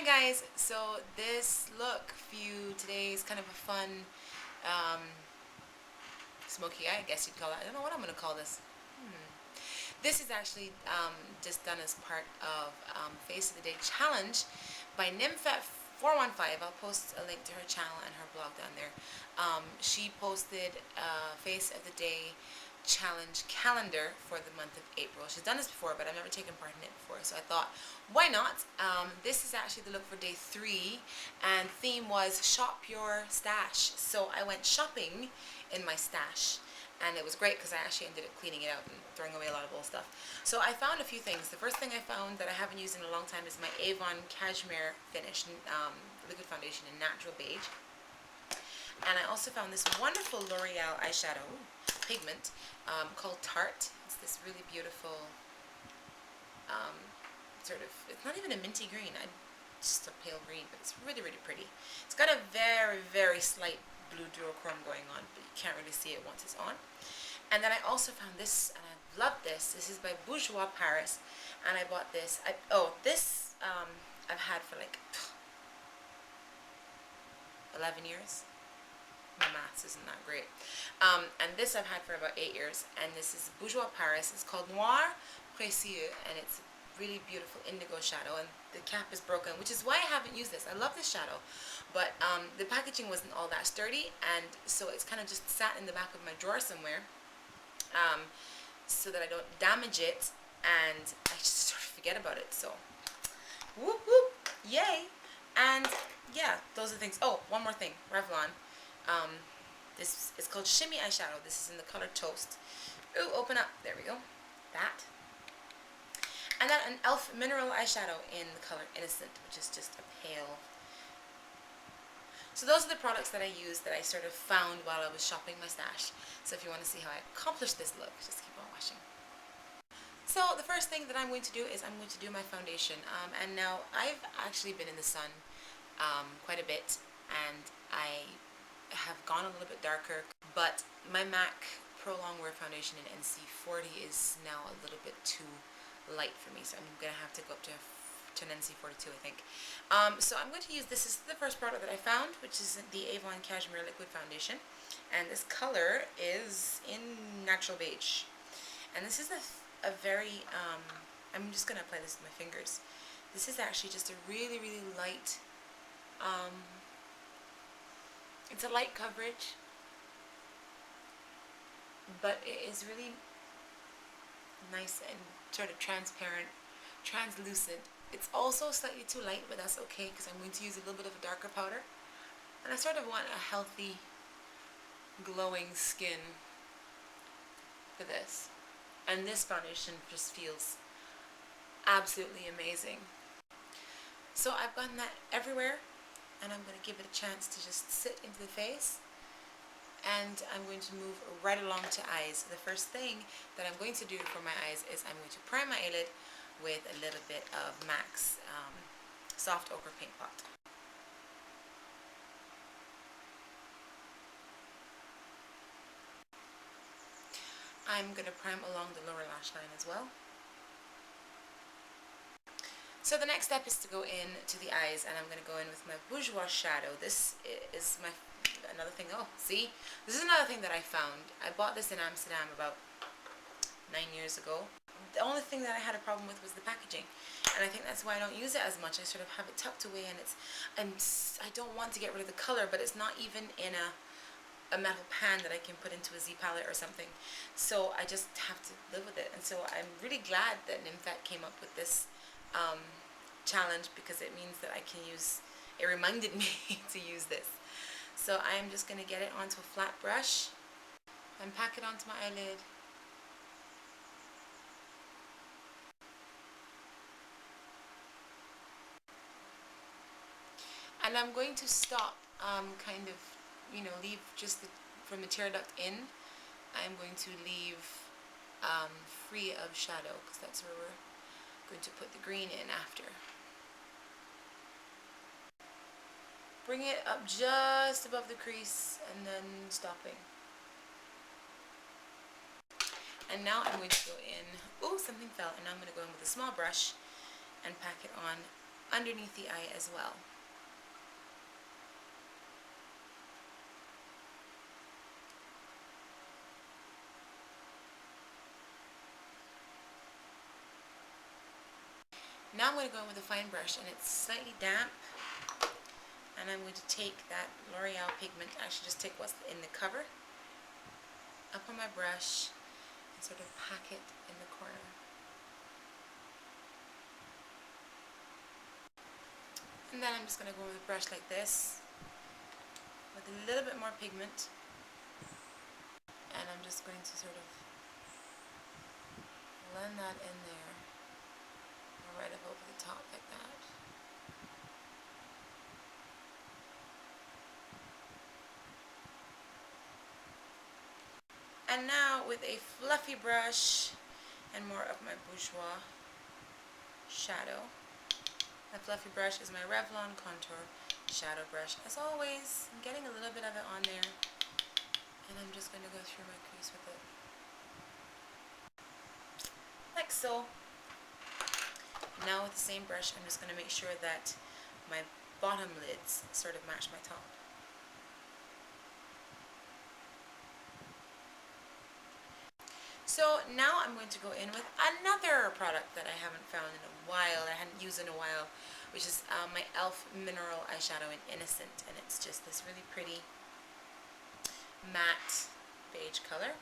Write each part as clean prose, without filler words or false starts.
Guys, so this look for you today is kind of a fun smoky eye, I guess you'd call it. I don't know what I'm going to call this. This is actually just done as part of Face of the Day Challenge by Nymphette415. I'll post a link to her channel and her blog down there. She posted Face of the Day Challenge calendar for the month of April. She's done this before, but I've never taken part in it before, so I thought, why not? This is actually the look for day 3, and theme was shop your stash. So I went shopping in my stash, and it was great because I actually ended up cleaning it out and throwing away a lot of old stuff. So I found a few things. The first thing I found that I haven't used in a long time is my Avon Cashmere Finish liquid foundation in natural beige. And I also found this wonderful L'Oreal eyeshadow pigment called Tarte. It's this really beautiful it's not even a minty green, just a pale green, but it's really, really pretty. It's got a very, very slight blue duochrome going on, but you can't really see it once it's on. And then I also found this, and I love this. This is by Bourjois Paris, and I bought this. This I've had for like 11 years. My maths isn't that great. And this I've had for about 8 years, and this is Bourjois Paris. It's called Noir Précieux, and it's really beautiful indigo shadow, and the cap is broken, which is why I haven't used this. I love this shadow, but the packaging wasn't all that sturdy, and so it's kind of just sat in the back of my drawer somewhere, so that I don't damage it, and I just sort of forget about it. So whoop whoop, yay. And yeah, those are the things. Oh, one more thing, Revlon. This is called Shimmy Eyeshadow. This is in the color Toast. Ooh, open up. There we go. That. And then an e.l.f. mineral eyeshadow in the color Innocent, which is just a pale. So those are the products that I used that I sort of found while I was shopping my stash. So if you want to see how I accomplished this look, just keep on watching. So the first thing that I'm going to do is I'm going to do my foundation. And now I've actually been in the sun quite a bit, and I have gone a little bit darker, but my MAC Pro Longwear foundation in NC40 is now a little bit too light for me, so I'm gonna have to go up to an NC42, I think. So I'm going to use this. This is the first product that I found, which is the Avon Cashmere Liquid Foundation, and this color is in natural beige. And this is a very I'm just gonna apply this with my fingers. This is actually just a really, really light it's a light coverage, but it is really nice and sort of transparent, translucent. It's also slightly too light, but that's okay because I'm going to use a little bit of a darker powder. And I sort of want a healthy, glowing skin for this. And this foundation just feels absolutely amazing. So I've gotten that everywhere, and I'm going to give it a chance to just sit into the face, and I'm going to move right along to eyes. The first thing that I'm going to do for my eyes is I'm going to prime my eyelid with a little bit of MAC's Soft Ochre Paint Pot. I'm going to prime along the lower lash line as well. So the next step is to go in to the eyes, and I'm going to go in with my Bourjois shadow. This is another thing. Oh, see? This is another thing that I found. I bought this in Amsterdam about 9 years ago. The only thing that I had a problem with was the packaging, and I think that's why I don't use it as much. I sort of have it tucked away, and I don't want to get rid of the color, but it's not even in a metal pan that I can put into a Z palette or something. So I just have to live with it. And so I'm really glad that Nymphette came up with this challenge, because it means that I can use, it reminded me to use this. So I am just going to get it onto a flat brush and pack it onto my eyelid. And I'm going to stop, kind of, leave just from the tear duct in. I'm going to leave free of shadow, because that's where we're going to put the green in after. Bring it up just above the crease, and then stopping. And now I'm going to go in, oh, something fell, and now I'm going to go in with a small brush and pack it on underneath the eye as well. Now I'm going to go in with a fine brush, and it's slightly damp, and I'm going to take that L'Oreal pigment, actually just take what's in the cover, up on my brush, and sort of pack it in the corner. And then I'm just going to go with a brush like this, with a little bit more pigment, and I'm just going to sort of blend that in there, right up over the top like that. And now with a fluffy brush and more of my bourgeois shadow. My fluffy brush is my Revlon Contour Shadow Brush. As always, I'm getting a little bit of it on there, and I'm just going to go through my crease with it. Like so. Now with the same brush, I'm just going to make sure that my bottom lids sort of match my top. So now I'm going to go in with another product that I haven't found in a while, I hadn't used in a while, which is my e.l.f. Mineral Eyeshadow in Innocent, and it's just this really pretty matte beige color.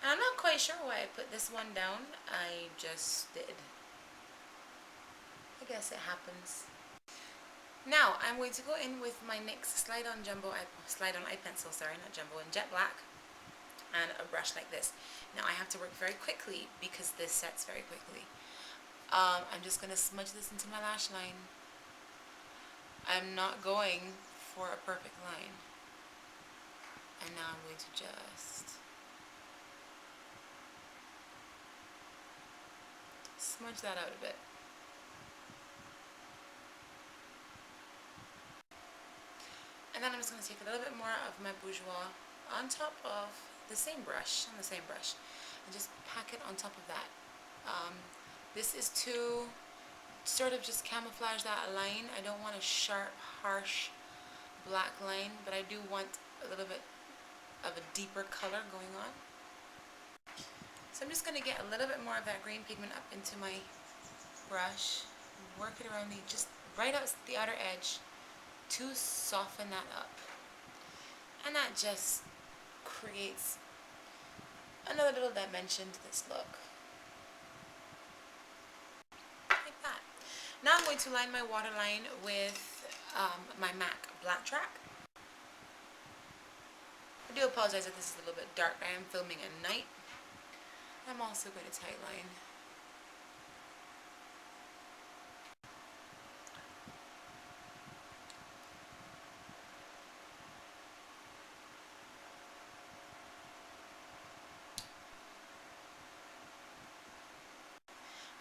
And I'm not quite sure why I put this one down, I just did. I guess it happens. Now I'm going to go in with my NYX Slide On Eye Pencil, sorry, not Jumbo, in Jet Black, and a brush like this. Now I have to work very quickly because this sets very quickly. I'm just going to smudge this into my lash line. I'm not going for a perfect line. And now I'm going to just smudge that out a bit. And then I'm just going to take a little bit more of my Bourjois on top of the same brush, and just pack it on top of that. This is to sort of just camouflage that line. I don't want a sharp, harsh black line, but I do want a little bit of a deeper color going on. So I'm just going to get a little bit more of that green pigment up into my brush, work it around just right out the outer edge, to soften that up, and that just creates another little dimension to this look, like that. Now I'm going to line my waterline with my MAC Black Track. I do apologize if this is a little bit dark. I am filming at night. I'm also going to tightline.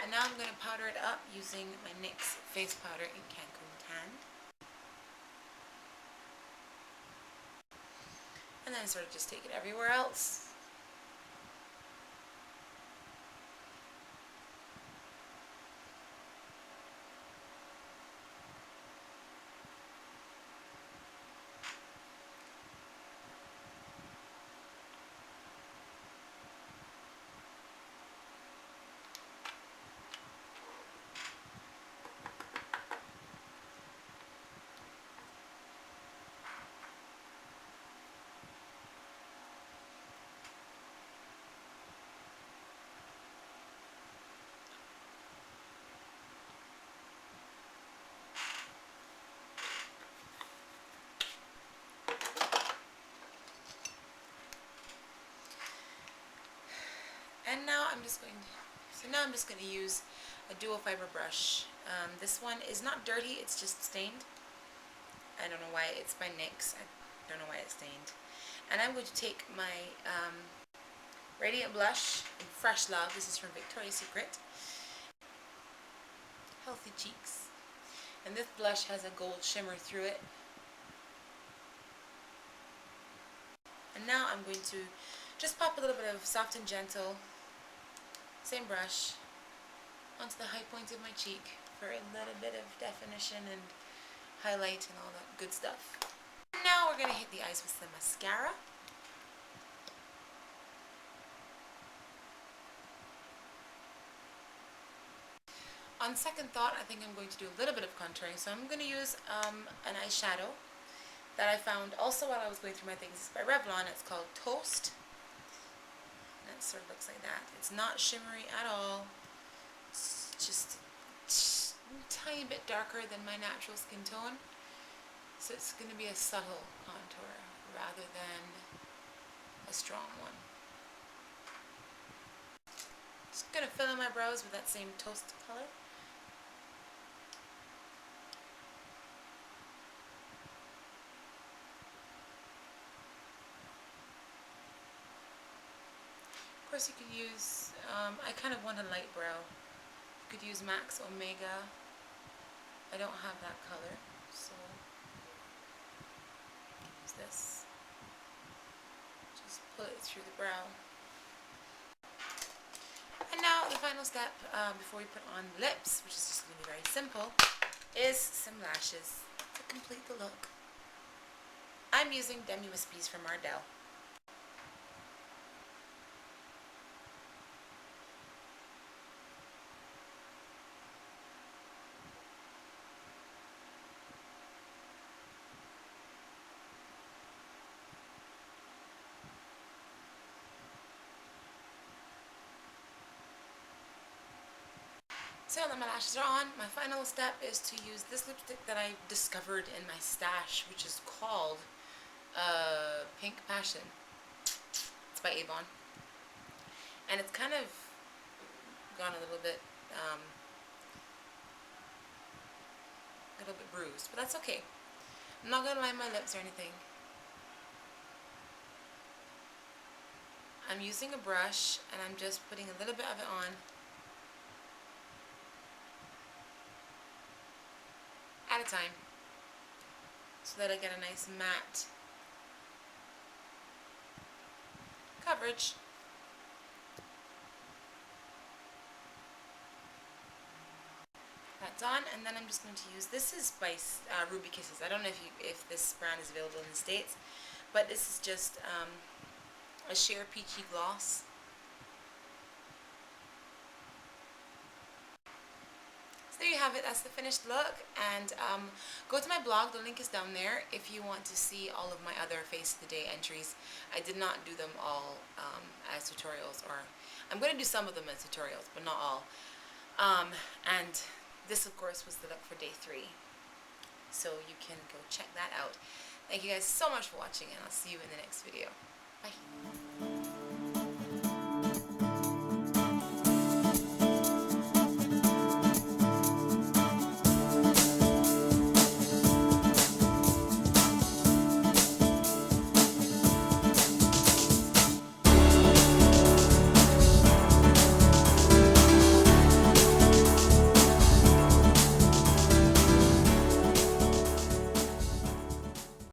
And now I'm going to powder it up using my NYX face powder in Cancun Tan. And then sort of just take it everywhere else. And now I'm just going to use a dual fiber brush. This one is not dirty, it's just stained. I don't know why, it's by NYX. I don't know why it's stained. And I'm going to take my Radiant Blush in Fresh Love. This is from Victoria's Secret. Healthy Cheeks. And this blush has a gold shimmer through it. And now I'm going to just pop a little bit of Soft and Gentle, same brush, onto the high point of my cheek for a little bit of definition and highlight and all that good stuff. Now we're going to hit the eyes with some mascara. On second thought, I think I'm going to do a little bit of contouring, so I'm going to use an eyeshadow that I found also while I was going through my things. It's by Revlon. It's called Toast. And it sort of looks like that. It's not shimmery at all. It's just a tiny bit darker than my natural skin tone. So it's going to be a subtle contour rather than a strong one. Just going to fill in my brows with that same Toast color. Of course you could use, I kind of want a light brow. You could use Max Omega. I don't have that color, so use this. Just pull it through the brow. And now the final step before we put on lips, which is just going to be very simple, is some lashes to complete the look. I'm using Demi Wispies from Ardell. So now that my lashes are on, my final step is to use this lipstick that I discovered in my stash, which is called Pink Passion. It's by Avon. And it's kind of gone a little bit bruised, but that's okay. I'm not going to line my lips or anything. I'm using a brush and I'm just putting a little bit of it on at a time so that I get a nice matte coverage. That's on, and then I'm just going to use, this is by Ruby Kisses. I don't know if this brand is available in the States, but this is just a sheer peachy gloss. So there you have it. That's the finished look. And go to my blog. The link is down there if you want to see all of my other Face of the Day entries. I did not do them all as tutorials, or I'm going to do some of them as tutorials, but not all. And this, of course, was the look for day 3. So you can go check that out. Thank you guys so much for watching, and I'll see you in the next video.